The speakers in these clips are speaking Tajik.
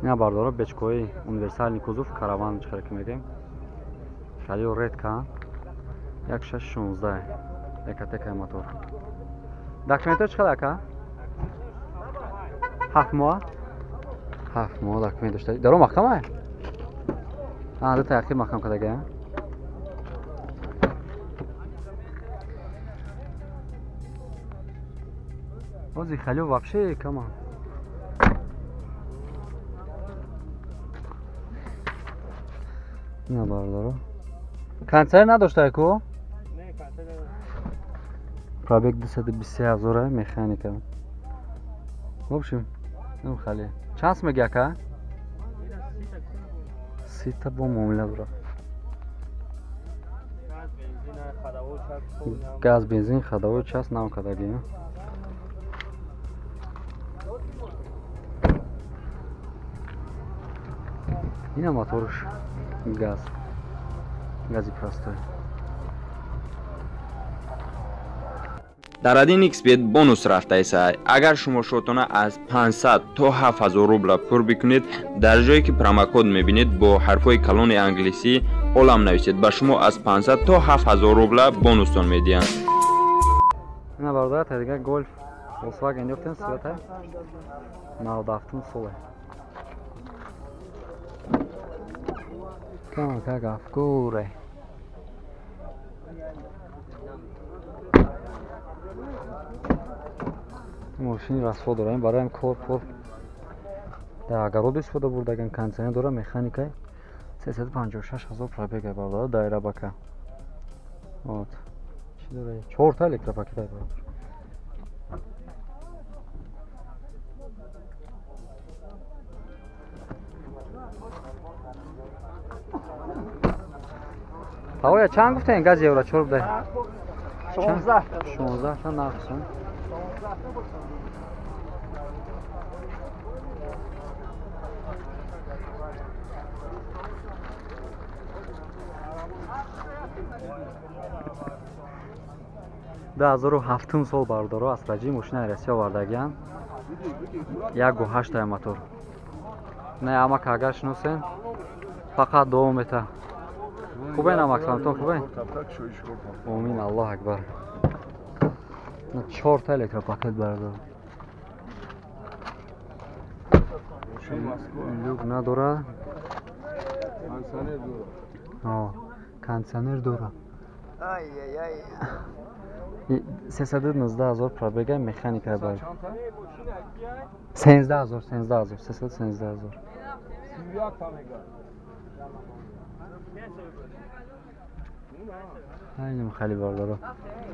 اینا باردارو بچکوی универсальный кузов караван چخره که میگیم خیلی редка 1616 екатека мотор документор чиқадар ака 7 моҳ 7 моҳ документ дошта даро маҳкама ду та яқин маҳкам кардага ози хали вообще кама ина бардоро кондиционер надоштае ку не кондиционер пробег 220000 механика в общем ну хали чанс меги ака сита бо муомила бура газ бензин хадавои час нам кадаги ина моторш гази простой дар адин xbet бонус рафтаиса агар шумо шотона аз 500 то 7000 рубла пур бикунед дар ҷое ки промокод мебинед бо ҳарфҳои калони англисӣ олам нависед ба шумо аз 500 то 7000 рубла бонустон медиҳанд. ина бародар тадига гольф Volkswagen ёфтем света 97 соле как афкуре мошини расфо дорем бароям кор пур дар огород истифода бурдаган кондиционер дора механикай 356000 пробега бародар дайра бака вот чи дора 4 та электропакетай бародар ҳавоя чанд гуфтаин газ евро чор будай 16 та нархсон2007 сол бардоро аз раҷи мошина россия вардагиан 1.8 мотор не амак агар шиносен фақат давом мета хубен амак самтон хубен амин аллоҳ акбар 4 та электропакет бардор люк надора кондиционер дора 319 000 пробега механика бар 13000 319 айним хали бардоро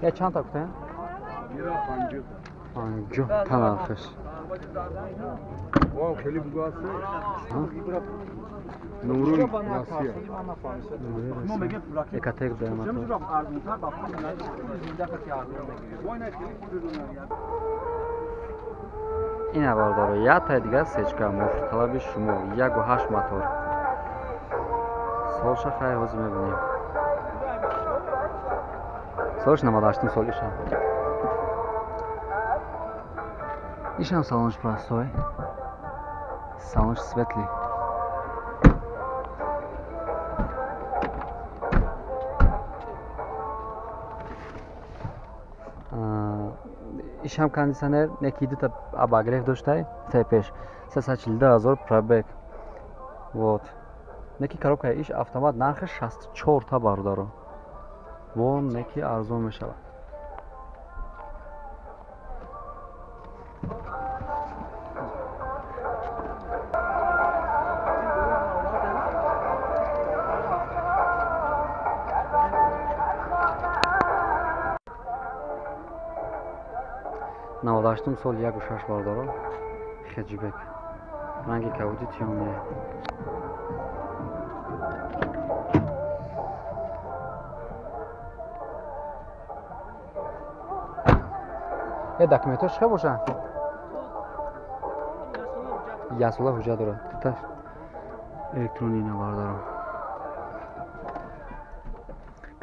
я чанд та гуфтем 50 та нархш вау хели бугасе нурун россия екатек даем ина бардоро я та дига сечка мофт талаби шумо 1.8 мотор солша хай ҳозир мебинем солш 98 сол ишам салонш простой салонш светлый ишам кондиционер неки дута обогрев доштай тепеш 342 000 пробег вот неки коробка иш автомат нархи 64 та бардоро вон неки арзон мешавад навадаштум сол 1.6 бардоро хеҷибек ранги кавуди тиёне е документош чиқа бошанд ясола ҳуҷҷат дорад титаш электрони навардоро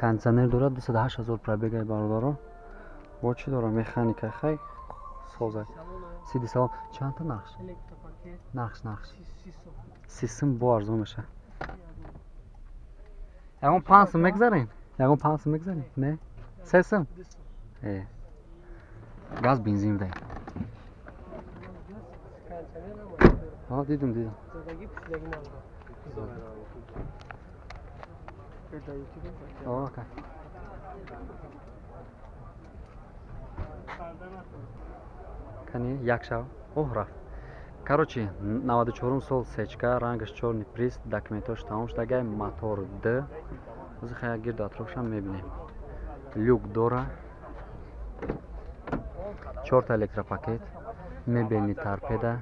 кондиционер дорад 28000 пробегай бардоро бо чи дора механика хай созай سیدی سلام چند تا نقش نقش 30 сом бо арзон меша ягон 5 сом мегзарем не 3 сом газ бензин дай ها دیدم اوکی کنی یک شو اوه رفت короче 94 сол сечка рангаш чорни приз документош тамом шудагай мотор д ҳозир хая гирд атрофшам мебинем люк дора 4 та электропакет мебелни торпеда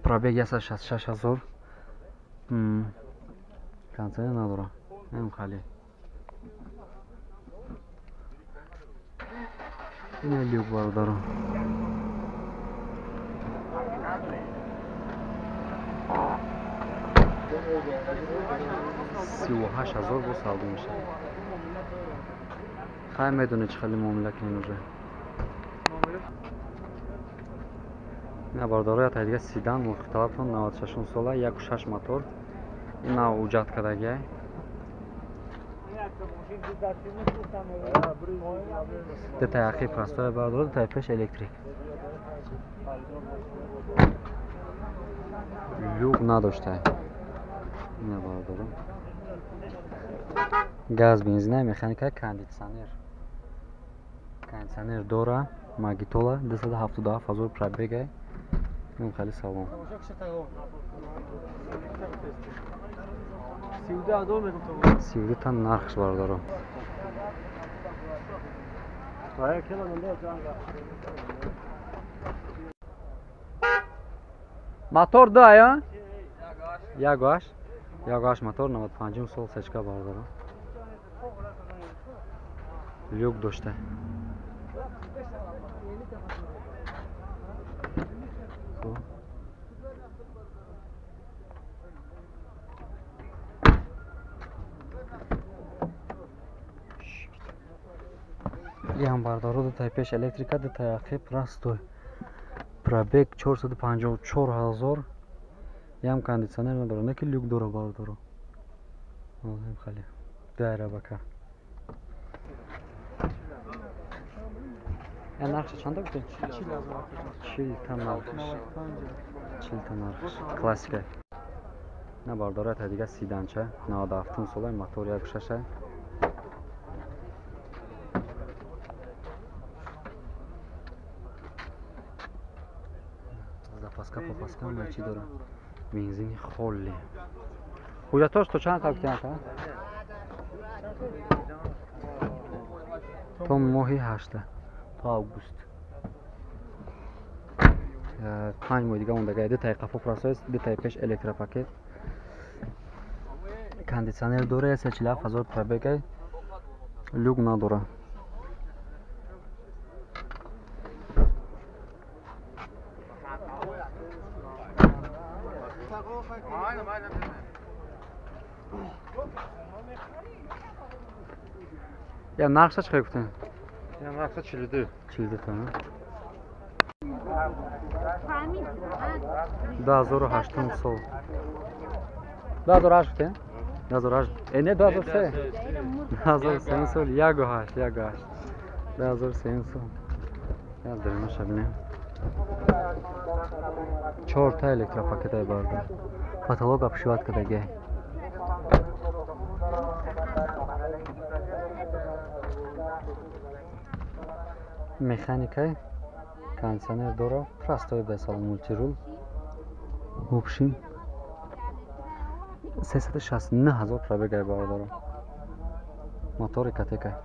пробег 166 000 кондиционер надора ам хали ин люк бардорам 38000 бо савдо меша хай медоне чӣ хели муомила кунем уже ина бардорая тайдига сидан мухталафон 96 сола 1.6 мотор ина уҷат кардагия детаи ақиб растоя бардор детаи пеш электрик люк надошта ина бардорам газ бензина механика кондиционер дора магитола 277000 пробега ин хали салом 32 та нархш бардорам мотор дая ягаш мотор 95 сол сечка бардорам люк дошта ям бардору детаи пеш электрика детаи ақиб растой пробег 454000 ям кондиционер надора неки люк дора бардору ҳем хали дайра бака я нархша чанда гуфтем 40 та нархш классика на бардора та дига сиданча 97 сола мотор 1.6 запаска попаска мачи дора бензини холли ҳуҷҷатош то чанд та гуфтем ка то моҳи 8 то август 5 моҳи дига мондагай детаи қафо прасоис детаи пеш электропакет кондиционер дора 34000 пробегай люк надора я нархша чӣ гуфтем я нархша 42 та 2008 сол 2008 гуфтем 2008 не 2003 2007 сол 1.8 2007 сол я даримаша бинем 4 та электропакетай бардор потолок обшиват кардагия механикай кондиционер дора простой бесал мультирул в общем 369000 пробегай бардора мотори катека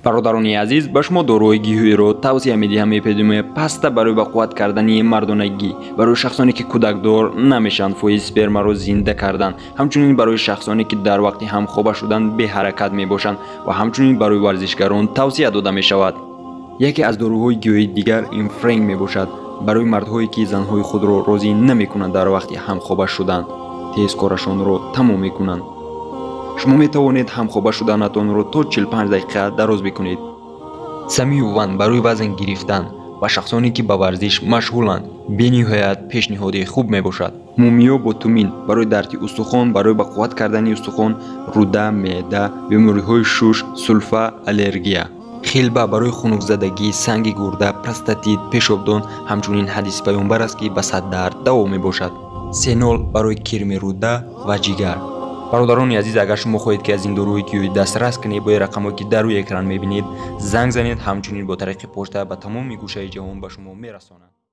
бародарони азиз, ба шумо дорои гиҳӯиро тавсия медиҳам эпидемия паста барои ба қувват кардани мардонагӣ, барои шахсоне ки кӯдакдор намешаванд фоиз спермаро зинда кардан, ҳамчунин барои шахсоне ки дар вақти ҳамхоба шудан беҳаракат мебошанд ва ҳамчунин барои варзишгарон тавсия дода мешавад. яке аз доруҳои гиёҳии дигар инфренг мебошад, барои мардҳое ки занҳои худро розӣ намекунанд дар вақти ҳамхоба шудан, тезкорашонро тамом мекунанд. шумо метавонед ҳамхоба шуданатонро то 45 дақиқа дароз бикунед. самиюван барои вазн гирифтан ва шахсоне ки ба варзиш машғуланд бениҳоят пешниҳоди хуб мебошад. мумиё бо тумин барои дарди устухон, барои ба қувват кардани устухон, руда, меъда, бемориҳои шуш, сулфа, аллергия. хелба барои хунукзадагӣ, санги гурда, простатит, пешобдон. ҳамчунин ҳадиси паёмбар аст ки ба саддард даво мебошад. сенол барои кирми руда ва ҷигар. бародарони азиз, агар шумо хоҳед ки аз ин доруҳои гиёҳӣ дастрас кунед, бо рақамҳое ки дар рӯи экран мебинед занг занед, ҳамчунин бо тариқи почта ба тамоми гӯшаи ҷаҳон ба шумо мерасонанд.